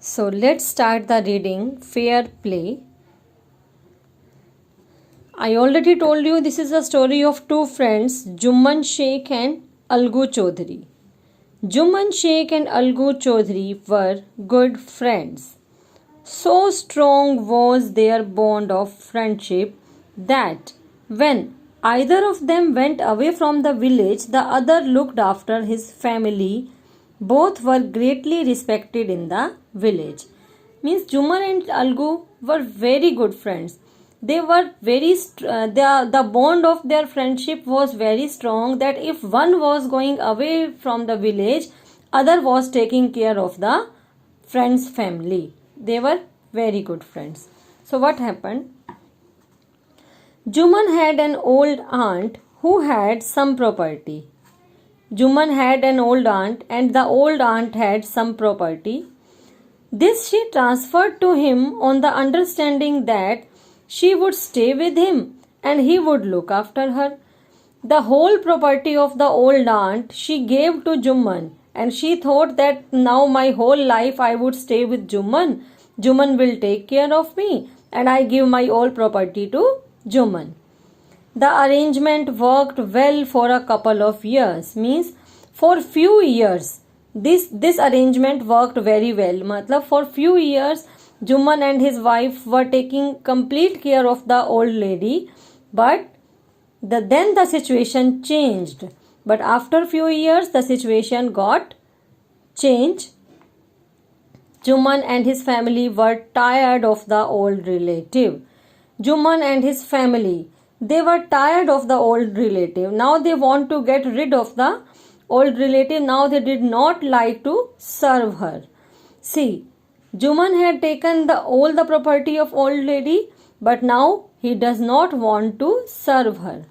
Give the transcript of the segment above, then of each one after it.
So let's start the reading. Fair play. I already told you this is a story of two friends, Jumman Sheikh and Algu Chaudhary. Jumman Sheikh and Algu Chaudhary were good friends. So strong was their bond of friendship that when either of them went away from the village, the other looked after his family. Both were greatly respected in the village. Means Juman and Algu were very good friends. They were the bond of their friendship was very strong, that if one was going away from the village, other was taking care of the friend's family. They were very good friends. So what happened? Juman had an old aunt who had some property. Juman had an old aunt and the old aunt had some property. This she transferred to him on the understanding that she would stay with him and he would look after her. The whole property of the old aunt she gave to Juman, and she thought that now my whole life I would stay with Juman. Juman will take care of me and I give my all property to Juman. The arrangement worked well for a couple of years. Means for few years this arrangement worked very well. Matlab for few years Juman and his wife were taking complete care of the old lady, but then the situation changed. But after few years the situation got changed. Juman and his family were tired of the old relative. Juman and his family, they were tired of the old relative. Now they want to get rid of the old relative. Now they did not like to serve her. See, Juman had taken all the property of old lady, but now he does not want to serve her.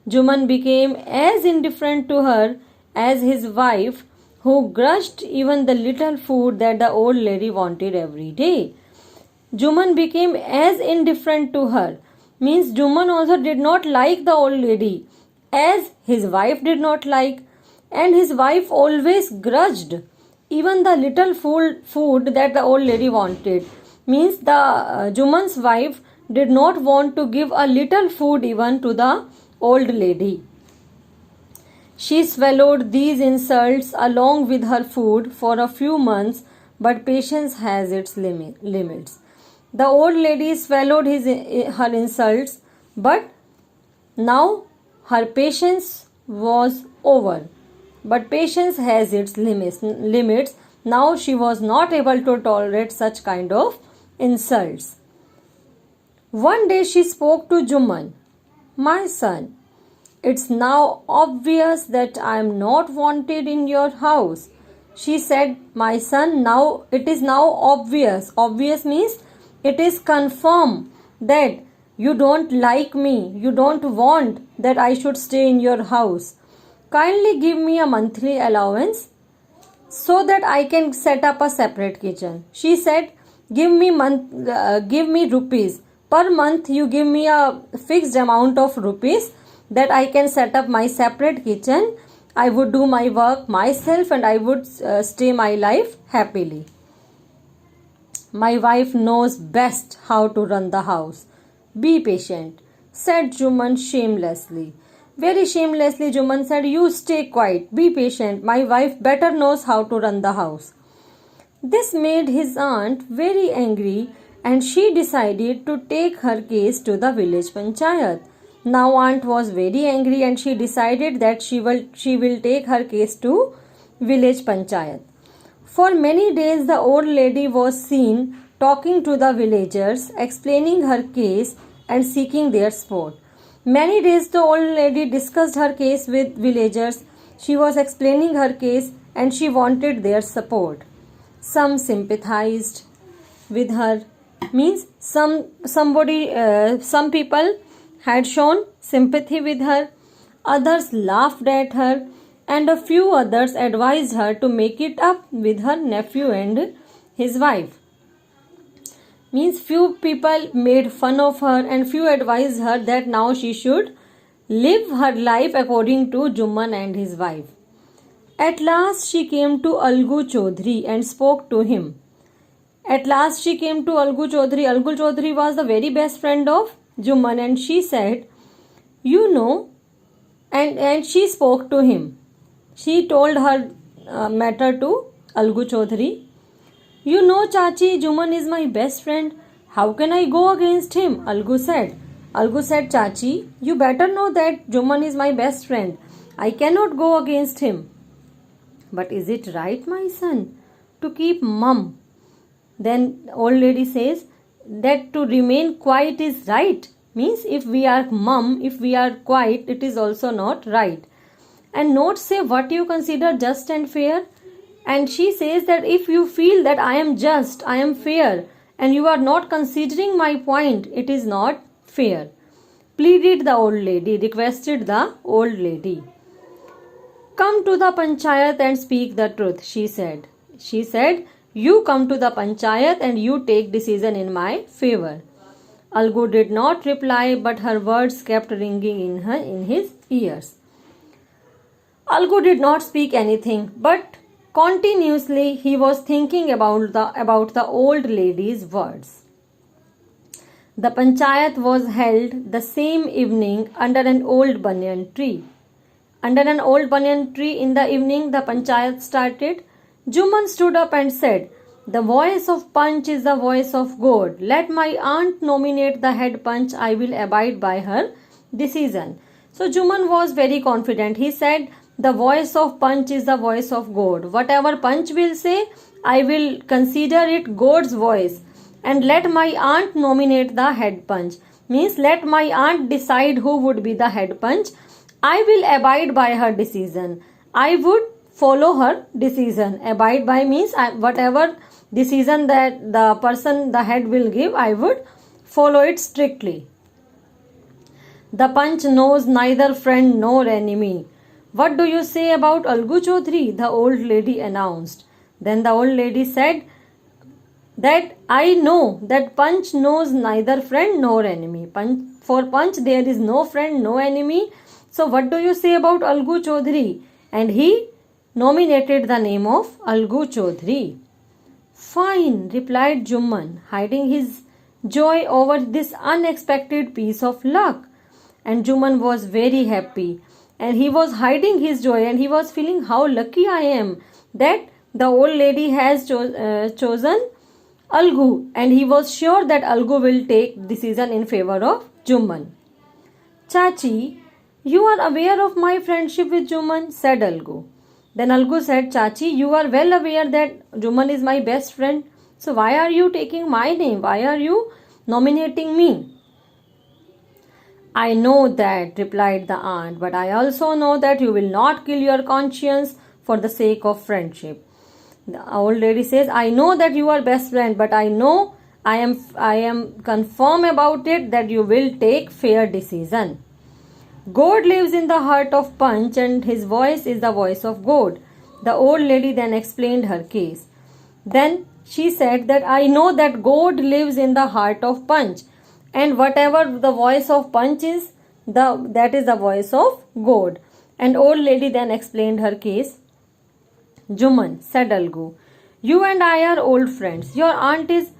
Juman became as indifferent to her as his wife, who grudged even the little food that the old lady wanted every day. Juman became as indifferent to her. Means Juman also did not like the old lady as his wife did not like, and his wife always grudged even the little food that the old lady wanted. Means the Juman's wife did not want to give a little food even to the old lady. She swallowed these insults along with her food for a few months, but patience has its limits. The old lady swallowed her insults, but now her patience was over. But patience has its limits. Now she was not able to tolerate such kind of insults. One day she spoke to Juman. "My son, it's now obvious that I am not wanted in your house." She said, "My son, now it is now obvious." Obvious means it is confirmed that you don't like me. You don't want that I should stay in your house. Kindly give me a monthly allowance so that I can set up a separate kitchen. She said, give me rupees. Per month you give me a fixed amount of rupees that I can set up my separate kitchen. I would do my work myself and I would stay my life happily. My wife knows best how to run the house. Be patient, said Juman shamelessly. Very shamelessly, Juman said, you stay quiet, be patient. My wife better knows how to run the house. This made his aunt very angry and she decided to take her case to the village panchayat. Now aunt was very angry and she decided that she will take her case to village panchayat. For many days the old lady was seen talking to the villagers, explaining her case and seeking their support. Many days the old lady discussed her case with villagers. She was explaining her case and she wanted their support. Some sympathized with her. Means some people had shown sympathy with her. Others laughed at her and a few others advised her to make it up with her nephew and his wife. Means few people made fun of her and few advised her that now she should live her life according to Juman and his wife. At last she came to Algu Chaudhary and spoke to him. At last she came to Algu Chaudhary. Algu Chaudhary was the very best friend of Juman, and she said, you know, and she spoke to him. She told her matter to Algu Chaudhary. You know, Chachi, Juman is my best friend. How can I go against him? Algu said. Algu said, Chachi, you better know that Juman is my best friend. I cannot go against him. But is it right, my son, to keep mum? Then old lady says that to remain quiet is right. Means if we are mum, if we are quiet, it is also not right. And not say what you consider just and fair. And she says that if you feel that I am just, I am fair, and you are not considering my point, it is not fair. Pleaded the old lady, requested the old lady. Come to the panchayat and speak the truth, she said. She said, you come to the panchayat and you take decision in my favor. Algu did not reply, but her words kept ringing in his ears. Algu did not speak anything, but continuously he was thinking about the old lady's words. The panchayat was held the same evening under an old banyan tree. Under an old banyan tree in the evening, the panchayat started. Juman stood up and said, the voice of Panch is the voice of God. Let my aunt nominate the head Panch. I will abide by her decision. So Juman was very confident. He said, the voice of Panch is the voice of God. Whatever Panch will say, I will consider it God's voice. And let my aunt nominate the head Panch. Means let my aunt decide who would be the head Panch. I will abide by her decision. I would follow her decision. Abide by means whatever decision that the person, the head will give, I would follow it strictly. The Panch knows neither friend nor enemy. What do you say about Algu Chaudhary? The old lady announced. Then the old lady said that I know that Panch knows neither friend nor enemy. For Panch there is no friend, no enemy. So what do you say about Algu Chaudhary? And he nominated the name of Algu Chaudhary. Fine, replied Juman, hiding his joy over this unexpected piece of luck. And Juman was very happy. And he was hiding his joy and he was feeling how lucky I am that the old lady has chosen Algu. And he was sure that Algu will take decision in favor of Juman. Chachi, you are aware of my friendship with Juman, said Algu. Then Algu said, Chachi, you are well aware that Juman is my best friend. So why are you taking my name? Why are you nominating me? I know that, replied the aunt, but I also know that you will not kill your conscience for the sake of friendship. The old lady says, I know that you are best friend, but I know I am confirm about it that you will take fair decision. God lives in the heart of Panch and his voice is the voice of God. The old lady then explained her case. Then she said that I know that God lives in the heart of Panch and whatever the voice of Panch is, that is the voice of God. And old lady then explained her case. Juman, said Algu, you and I are old friends. Your aunt is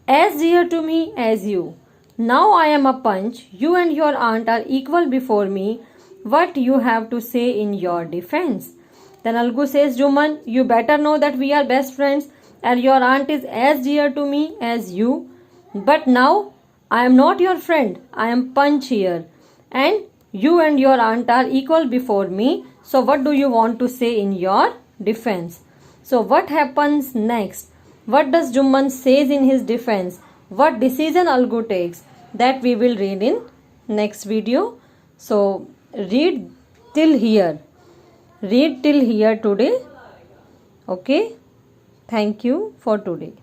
as dear to me as you. Now I am a Panch, you and your aunt are equal before me. What you have to say in your defense? Then Algu says, Juman, you better know that we are best friends and your aunt is as dear to me as you. But now I am not your friend, I am Panch here. And you and your aunt are equal before me. So what do you want to say in your defense? So what happens next? What does Juman says in his defense? What decision Algu takes? That we will read in next video. So read till here. Read till here today. Okay. Thank you for today.